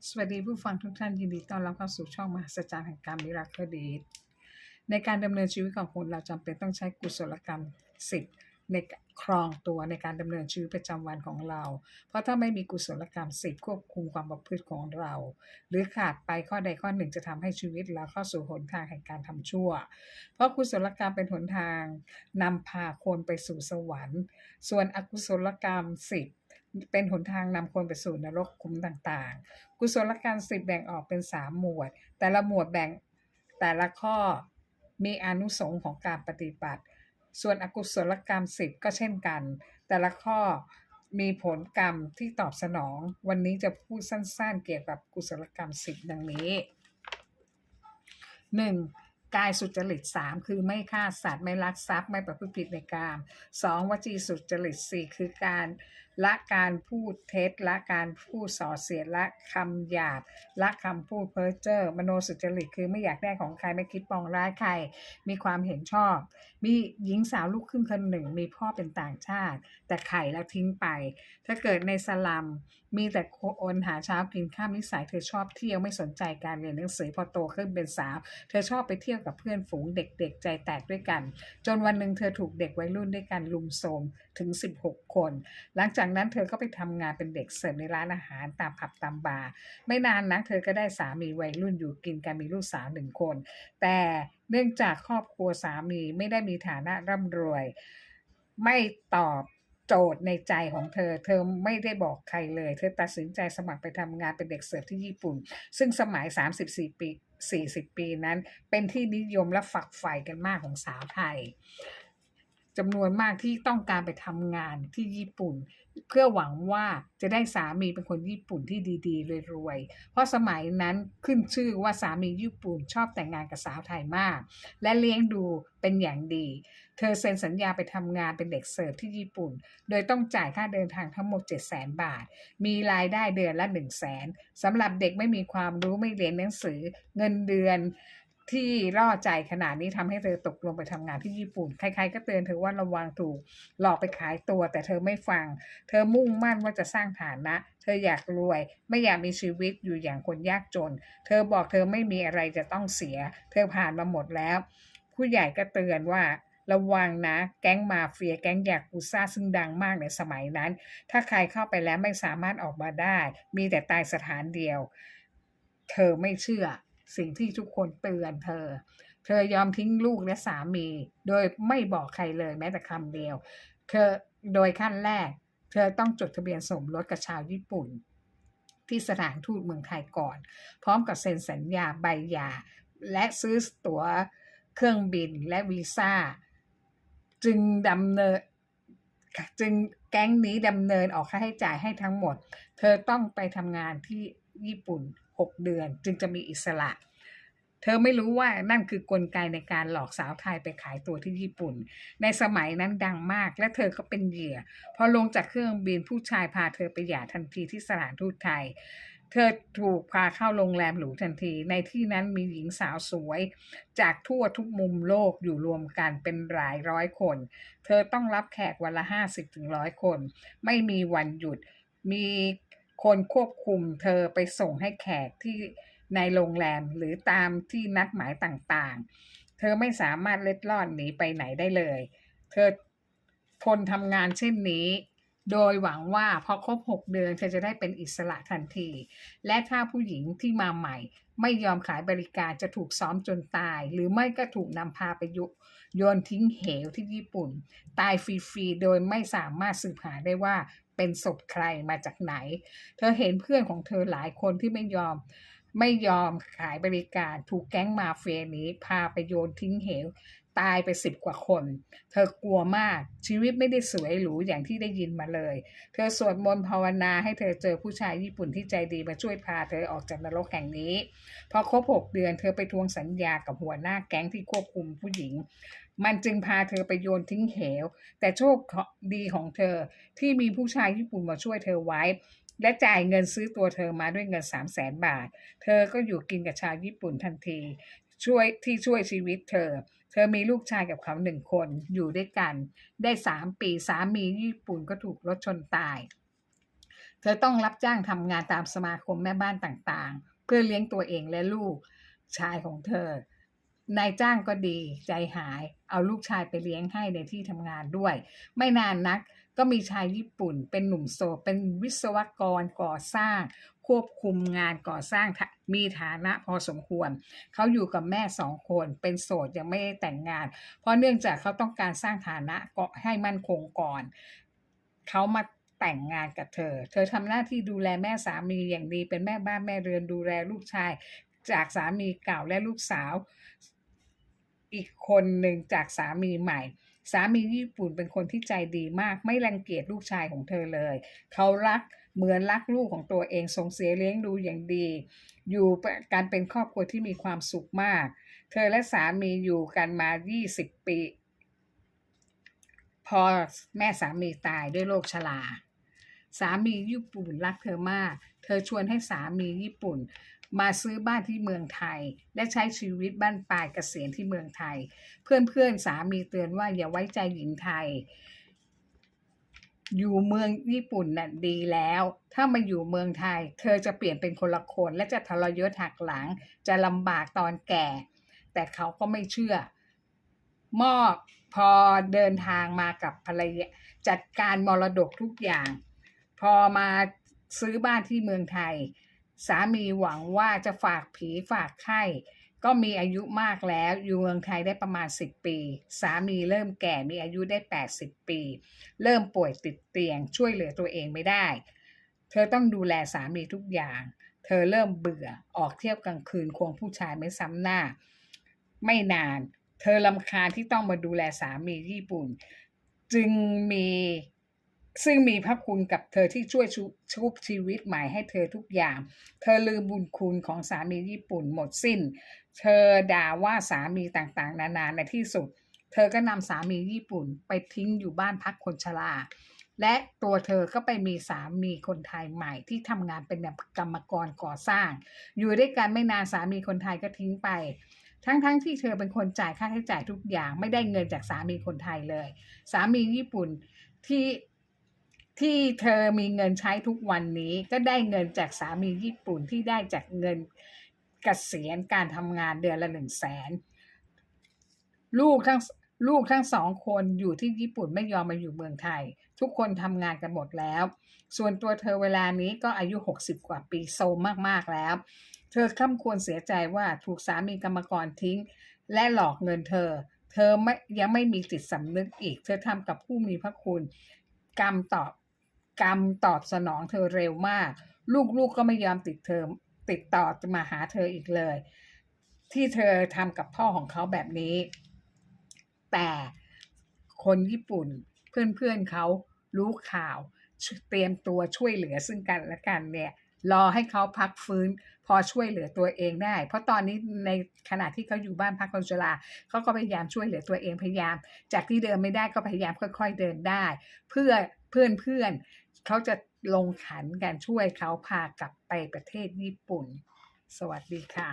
สวัสดีผู้ฟังทุกท่านยินดีต้อนรับเข้าสู่ช่องมหัศจรรย์แห่งการมิราเคิลดีดในการดำเนินชีวิตของคุณเราจำเป็นต้องใช้กุศลกรรมสิบในครองตัวในการดำเนินชีวิตประจำวันของเราเพราะถ้าไม่มีกุศลกรรมสิบควบคุมความประพฤติของเราหรือขาดไปข้อใดข้อหนึ่งจะทำให้ชีวิตเราเข้าสู่หนทางแห่งการทำชั่วเพราะกุศลกรรมเป็นหนทางนำพาคนไปสู่สวรรค์ส่วนอกุศลกรรมสิบเป็นหนทางนำคนไปสู่นรกขุมต่างๆ กุศลกรรม10แบ่งออกเป็น3หมวดแต่ละหมวดแบ่งแต่ละข้อมีอานุสงส์ของการปฏิบัติส่วนอกุศลกรรม10ก็เช่นกันแต่ละข้อมีผลกรรมที่ตอบสนองวันนี้จะพูดสั้นๆเกี่ยวกับกุศลกรรม10ดังนี้ 1. กายสุจริต3คือไม่ฆ่าสัตว์ไม่ลักทรัพย์ไม่ประพฤติผิดในกาม 2. วจีสุจริต4คือการละการพูดเท็จละการพูดส่อเสียดละคำหยาบละคำพูดเพ้อเจ้อมโนสุจริตคือไม่อยากได้ของใครไม่คิดปองร้ายใครมีความเห็นชอบมีหญิงสาวลูกครึ่งคนหนึ่งมีพ่อเป็นต่างชาติแต่ไข่แล้วทิ้งไปถ้าเกิดในสลัมมีแต่คนหาเช้ากินข้ามนิสัยเธอชอบเที่ยวไม่สนใจการเรียนหนังสือพอโตขึ้นเป็นสาวเธอชอบไปเที่ยวกับเพื่อนฝูงเด็กๆใจแตกด้วยกันจนวันหนึ่งเธอถูกเด็กวัยรุ่นด้วยกันลุมโทรมถึง16คนหลังจากนั้นเธอก็ไปทำงานเป็นเด็กเสิร์ฟในร้านอาหารตามผับตามบาร์ไม่นานนักเธอก็ได้สามีวัยรุ่นอยู่กินกันมีลูกสาว1คนแต่เนื่องจากครอบครัวสามีไม่ได้มีฐานะร่ำรวยไม่ตอบโจทย์ในใจของเธอเธอไม่ได้บอกใครเลยเธอตัดสินใจสมัครไปทำงานเป็นเด็กเสิร์ฟที่ญี่ปุ่นซึ่งสมัย34ปี40 ปีนั้นเป็นที่นิยมและฝักใฝ่กันมากของสาวไทยจำนวนมากที่ต้องการไปทำงานที่ญี่ปุ่นเพื่อหวังว่าจะได้สามีเป็นคนญี่ปุ่นที่ดีๆรวยๆเพราะสมัยนั้นขึ้นชื่อว่าสามีญี่ปุ่นชอบแต่งงานกับสาวไทยมากและเลี้ยงดูเป็นอย่างดีเธอเซ็นสัญญาไปทำงานเป็นเด็กเสิร์ฟที่ญี่ปุ่นโดยต้องจ่ายค่าเดินทางทั้งหมด700,000 บาทมีรายได้เดือนละ100,000สำหรับเด็กไม่มีความรู้ไม่เรียนหนังสือเงินเดือนที่ล่อใจขนาดนี้ทำให้เธอตกลงไปทำงานที่ญี่ปุ่นใครๆก็เตือนเธอว่าระวังถูกหลอกไปขายตัวแต่เธอไม่ฟังเธอมุ่งมั่นว่าจะสร้างฐานะเธออยากรวยไม่อยากมีชีวิตอยู่อย่างคนยากจนเธอบอกเธอไม่มีอะไรจะต้องเสียเธอผ่านมาหมดแล้วผู้ใหญ่ก็เตือนว่าระวังนะแก๊งมาเฟียแก๊งยากุซ่าซึ่งดังมากในสมัยนั้นถ้าใครเข้าไปแล้วไม่สามารถออกมาได้มีแต่ตายสถานเดียวเธอไม่เชื่อสิ่งที่ทุกคนเตือนเธอยอมทิ้งลูกและสามีโดยไม่บอกใครเลยแม้แต่คำเดียวเธอโดยขั้นแรกเธอต้องจดทะเบียนสมรสกับชาวญี่ปุ่นที่สถานทูตเมืองไทยก่อนพร้อมกับเซ็นสัญญาใบหย่าและซื้อตั๋วเครื่องบินและวีซ่าจึงดำเนินจึงแก๊งนี้ดำเนินออกค่าใช้จ่ายให้ทั้งหมดเธอต้องไปทำงานที่ญี่ปุ่น6เดือนจึงจะมีอิสระเธอไม่รู้ว่านั่นคือกลไกในการหลอกสาวไทยไปขายตัวที่ญี่ปุ่นในสมัยนั้นดังมากและเธอก็เป็นเหยื่อพอลงจากเครื่องบินผู้ชายพาเธอไปหย่าทันทีที่สถานทูตไทยเธอถูกพาเข้าโรงแรมหรูทันทีในที่นั้นมีหญิงสาวสวยจากทั่วทุกมุมโลกอยู่รวมกันเป็นหลายร้อยคนเธอต้องรับแขกวันละ50 ถึง 100 คนไม่มีวันหยุดมีคนควบคุมเธอไปส่งให้แขกที่ในโรงแรมหรือตามที่นัดหมายต่างๆเธอไม่สามารถเล็ดลอดหนีไปไหนได้เลยเธอทนทำงานเช่นนี้โดยหวังว่าพอครบ6เดือนเธอจะได้เป็นอิสระทันทีและถ้าผู้หญิงที่มาใหม่ไม่ยอมขายบริการจะถูกซ้อมจนตายหรือไม่ก็ถูกนำพาไปโยนทิ้งเหวที่ญี่ปุ่นตายฟรีๆโดยไม่สามารถสืบหาได้ว่าเป็นศพใครมาจากไหนเธอเห็นเพื่อนของเธอหลายคนที่ไม่ยอมขายบริการถูกแก๊งมาเฟียนี้พาไปโยนทิ้งเหวตายไป10 กว่าคนเธอกลัวมากชีวิตไม่ได้สวยหรูอย่างที่ได้ยินมาเลยเธอสวดมนต์ภาวนาให้เธอเจอผู้ชายญี่ปุ่นที่ใจดีมาช่วยพาเธอออกจากนรกแห่งนี้พอครบ6เดือนเธอไปทวงสัญญากับหัวหน้าแก๊งที่ควบคุมผู้หญิงมันจึงพาเธอไปโยนทิ้งเหวแต่โชคดีของเธอที่มีผู้ชายญี่ปุ่นมาช่วยเธอไว้และจ่ายเงินซื้อตัวเธอมาด้วยเงิน300,000 บาทเธอก็อยู่กินกับชาวญี่ปุ่นทันทีช่วยชีวิตเธอมีลูกชายกับเขา1 คนอยู่ด้วยกันได้3 ปีสามีญี่ปุ่นก็ถูกรถชนตาย เธอต้องรับจ้างทำงานตามสมาคมแม่บ้านต่างๆเพื่อเลี้ยงตัวเองและลูกชายของเธอนายจ้างก็ดีใจหายเอาลูกชายไปเลี้ยงให้ในที่ทำงานด้วยไม่นานนักก็มีชายญี่ปุ่นเป็นหนุ่มโสดเป็นวิศวกรก่อสร้างควบคุมงานก่อสร้างมีฐานะพอสมควรเขาอยู่กับแม่2 คนเป็นโสดยังไม่ได้แต่งงานเพราะเนื่องจากเขาต้องการสร้างฐานะก็ให้มั่นคงก่อนเขามาแต่งงานกับเธอทำหน้าที่ดูแลแม่สามีอย่างดีเป็นแม่บ้านแม่เรือนดูแลลูกชายจากสามีเก่าและลูกสาวอีกคนหนึ่งจากสามีใหม่สามีญี่ปุ่นเป็นคนที่ใจดีมากไม่รังเกียจลูกชายของเธอเลยเขารักเหมือนรักลูกของตัวเองส่งเสียเลี้ยงดูอย่างดีอยู่กันเป็นครอบครัวที่มีความสุขมากเธอและสามีอยู่กันมา20 ปีพอแม่สามีตายด้วยโรคชราสามีญี่ปุ่นรักเธอมากเธอชวนให้สามีญี่ปุ่นมาซื้อบ้านที่เมืองไทยและใช้ชีวิตบ้านปลายเกษียณที่เมืองไทยเพื่อนสามีเตือนว่าอย่าไว้ใจหญิงไทยอยู่เมืองญี่ปุ่นน่ะดีแล้วถ้ามาอยู่เมืองไทยเธอจะเปลี่ยนเป็นคนละคนและจะทรยศหักหลังจะลำบากตอนแก่แต่เขาก็ไม่เชื่อพอเดินทางมากับภรรยาจัดการมรดกทุกอย่างพอมาซื้อบ้านที่เมืองไทยสามีหวังว่าจะฝากผีฝากไข้ก็มีอายุมากแล้วอยู่เมืองไทยได้ประมาณ10 ปีสามีเริ่มแก่มีอายุได้80 ปีเริ่มป่วยติดเตียงช่วยเหลือตัวเองไม่ได้เธอต้องดูแลสามีทุกอย่างเธอเริ่มเบื่อออกเที่ยวกลางคืนควงผู้ชายไม่ซ้ำหน้าไม่นานเธอรำคาญที่ต้องมาดูแลสามีญี่ปุ่นจึงมีพระคุณกับเธอที่ช่วยชุบชีวิตใหม่ให้เธอทุกอย่างเธอลืมบุญคุณของสามีญี่ปุ่นหมดสิ้นเธอด่าว่าสามีต่างๆนานาในที่สุดเธอก็นำสามีญี่ปุ่นไปทิ้งอยู่บ้านพักคนชราและตัวเธอก็ไปมีสามีคนไทยใหม่ที่ทำงานเป็นกรรมกรก่อสร้างอยู่ด้วยกันไม่นานสามีคนไทยก็ทิ้งไปทั้งที่เธอเป็นคนจ่ายค่าใช้จ่ายทุกอย่างไม่ได้เงินจากสามีคนไทยเลยสามีญี่ปุ่นที่เธอมีเงินใช้ทุกวันนี้ก็ได้เงินจากสามีญี่ปุ่นที่ได้จากเงินเกษียณการทำงานเดือนละ100,000ลูกทั้ง2 คนอยู่ที่ญี่ปุ่นไม่ยอมมาอยู่เมืองไทยทุกคนทำงานกันหมดแล้วส่วนตัวเธอเวลานี้ก็อายุ60 กว่าปีโซมมากๆแล้วเธอค่ำควรเสียใจว่าถูกสามีกรรมกรทิ้งและหลอกเงินเธอยังไม่มีจิตสำนึกอีกเธอทำกับผู้มีพระคุณกรรมตอบสนองเธอเร็วมากลูกก็ไม่ยอมติดต่อมาหาเธออีกเลยที่เธอทำกับพ่อของเขาแบบนี้แต่คนญี่ปุ่นเพื่อนเขารู้ข่าวเตรียมตัวช่วยเหลือซึ่งกันและกันเนี่ยรอให้เขาพักฟื้นพอช่วยเหลือตัวเองได้เพราะตอนนี้ในขณะที่เขาอยู่บ้านพักคนชราเขาก็พยายามช่วยเหลือตัวเองพยายามจากที่เดินไม่ได้ก็พยายามค่อยๆเดินได้เพื่อเพื่อนเขาจะลงขันกันช่วยเขาพากลับไปประเทศญี่ปุ่นสวัสดีค่ะ